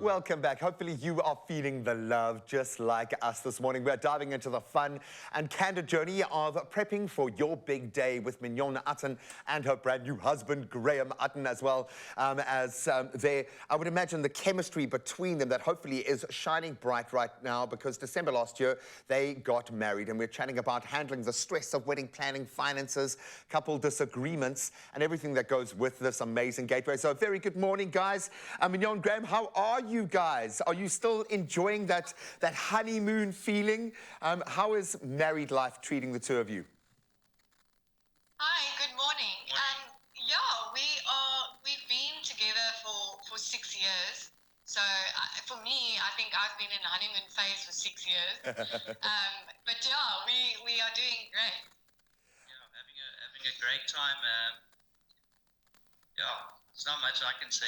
Welcome back. Hopefully you are feeling the love just like us this morning. We're diving into the fun and candid journey of prepping for your big day with Mignon Utten and her brand new husband, Graham Utten, as well as I would imagine the chemistry between them that hopefully is shining bright right now, because December last year they got married, and we're chatting about handling the stress of wedding planning, finances, couple disagreements, and everything that goes with this amazing gateway. So a very good morning, guys. Mignon, Graham, how are you guys? Are you still enjoying that honeymoon feeling? How is married life treating the two of you? Hi, good morning. Yeah, we've been together for 6 years. So for me, I think I've been in the honeymoon phase for 6 years. But yeah, we are doing great. Yeah, having a great time. Yeah. There's not much I can say.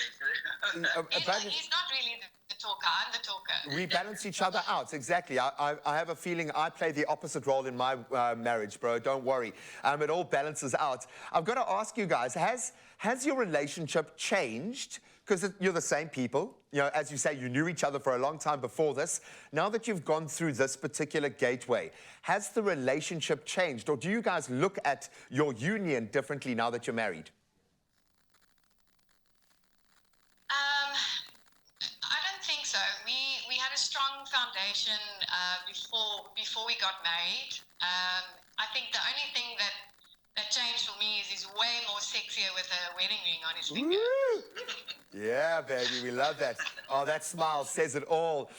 He's not really the talker. I'm the talker. We balance each other out, exactly. I have a feeling I play the opposite role in my marriage, bro. Don't worry. It all balances out. I've got to ask you guys, has your relationship changed? Because you're the same people. You know, as you say, you knew each other for a long time before this. Now that you've gone through this particular gateway, has the relationship changed? Or do you guys look at your union differently now that you're married? I don't think so. We had a strong foundation before we got married. I think the only thing that changed for me is he's way more sexier with a wedding ring on his finger. Yeah, baby, we love that. Oh, that smile says it all.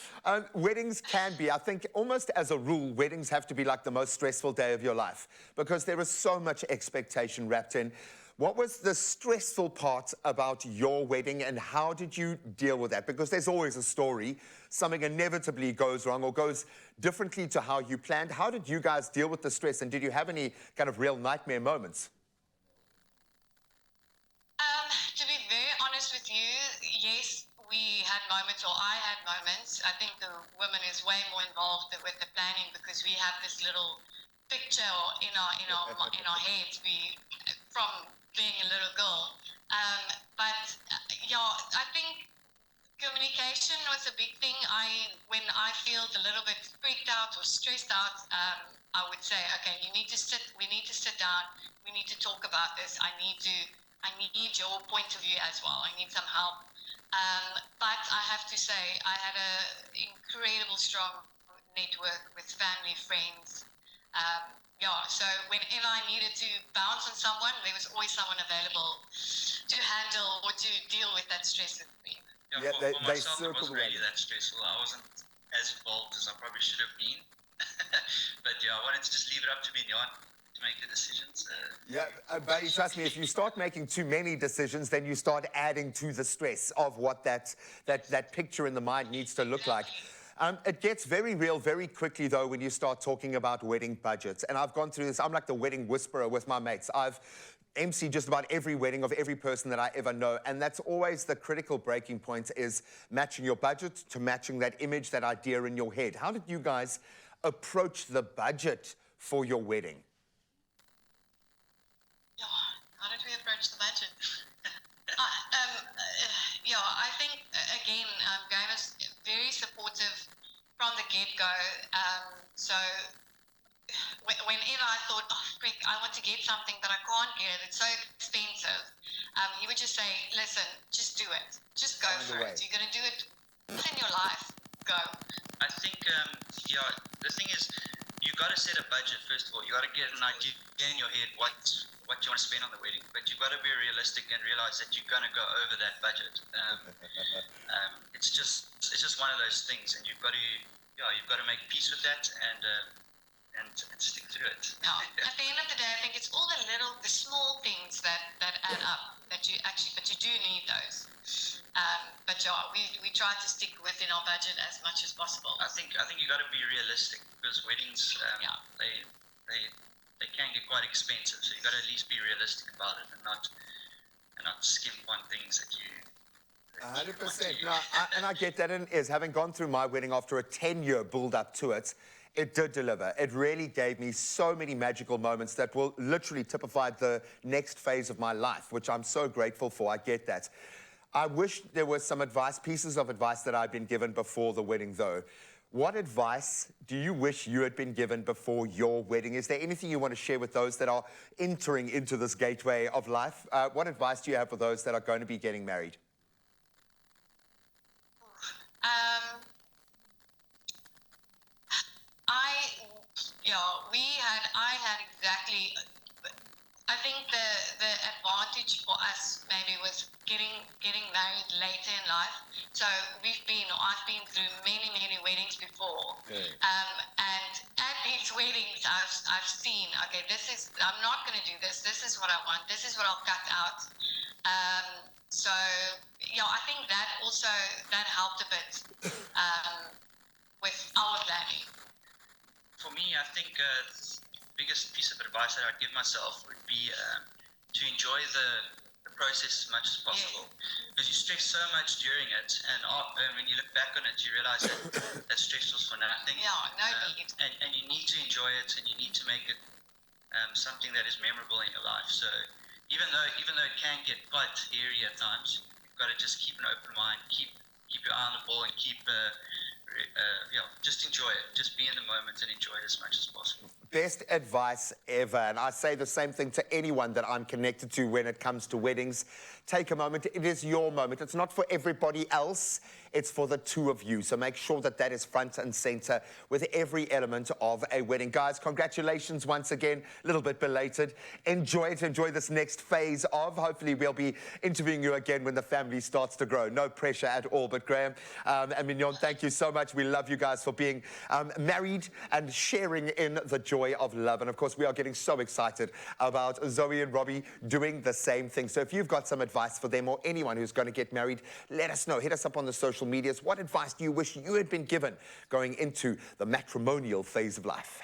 Weddings can be, I think, almost as a rule, weddings have to be like the most stressful day of your life, because there is so much expectation wrapped in. What was the stressful part about your wedding, and how did you deal with that? Because there's always a story. Something inevitably goes wrong or goes differently to how you planned. How did you guys deal with the stress, and did you have any kind of real nightmare moments? To be very honest with you, yes, we had moments, or I had moments. I think the woman is way more involved with the planning, because we have this little picture in our heads from being a little girl. Yeah, I think communication was a big thing. When I feel a little bit freaked out or stressed out, I would say, okay, we need to sit down, we need to talk about this. I need your point of view as well. I need some help. But I have to say, I had an incredible strong network with family, friends. Yeah, so whenever I needed to bounce on someone, there was always someone available to handle or to deal with that stress with me. Yeah, for myself, it wasn't really that stressful. I wasn't as involved as I probably should have been. But yeah, I wanted to just leave it up to Mignon to make the decisions. Yeah, buddy, trust me, if you start making too many decisions, then you start adding to the stress of what that picture in the mind needs to look like. It gets very real very quickly, though, when you start talking about wedding budgets. And I've gone through this. I'm like the wedding whisperer with my mates. I've emceed just about every wedding of every person that I ever know. And that's always the critical breaking point, is matching your budget to matching that image, that idea in your head. How did you guys approach the budget for your wedding? Yeah, how did we approach the budget? Yeah, I think, again, Graham is very supportive from the get-go. So whenever I thought, oh, quick, I want to get something, but I can't get it, it's so expensive, he would just say, listen, just do it. Just go for it. You're going to do it in your life. Go. I think, yeah, the thing is, you've got to set a budget, first of all. You've got to get an idea in your head what you want to spend on the wedding, but you've got to be realistic and realize that you're going to go over that budget. It's just one of those things, and you've got to make peace with that and stick through it. Yeah. At the end of the day, I think it's all the small things that add up, but you do need those. But yeah, we try to stick within our budget as much as possible. I think you got to be realistic, because weddings they can get quite expensive, so you got to at least be realistic about it and not skimp on things that you. 100%. No, and I get that. And is having gone through my wedding after a 10-year build-up to it, It did deliver. It really gave me so many magical moments that will literally typify the next phase of my life, which I'm so grateful for. I get that. I wish there was some advice, pieces of advice that I'd been given before the wedding, though. What advice do you wish you had been given before your wedding? Is there anything you want to share with those that are entering into this gateway of life? What advice do you have for those that are going to be getting married? I had exactly. I think the advantage for us maybe was getting married later in life. So I've been through many weddings before, and at these weddings I've seen, okay, I'm not going to do this. This is what I want. This is what I'll cut out. So I think that helped a bit with our planning. For me, I think the biggest piece of advice that I'd give myself would be to enjoy the process as much as possible, because you stress so much during it, and when you look back on it, you realize that stress was for nothing. Yeah, no need. And you need to enjoy it, and you need to make it something that is memorable in your life. So even though it can get quite hairy at times, you've got to just keep an open mind, keep your eye on the ball, and just enjoy it. Just be in the moment and enjoy it as much as possible. Best advice ever, and I say the same thing to anyone that I'm connected to when it comes to weddings. Take a moment. It is your moment. It's not for everybody else. It's for the two of you. So make sure that that is front and center with every element of a wedding. Guys, congratulations once again. A little bit belated. Enjoy it. Enjoy this next phase of. Hopefully we'll be interviewing you again when the family starts to grow. No pressure at all. But Graham and Mignon, thank you so much. We love you guys for being married and sharing in the joy of love. And of course, we are getting so excited about Zoe and Robbie doing the same thing. So if you've got some advice for them or anyone who's going to get married, let us know. Hit us up on the social medias. What advice do you wish you had been given going into the matrimonial phase of life?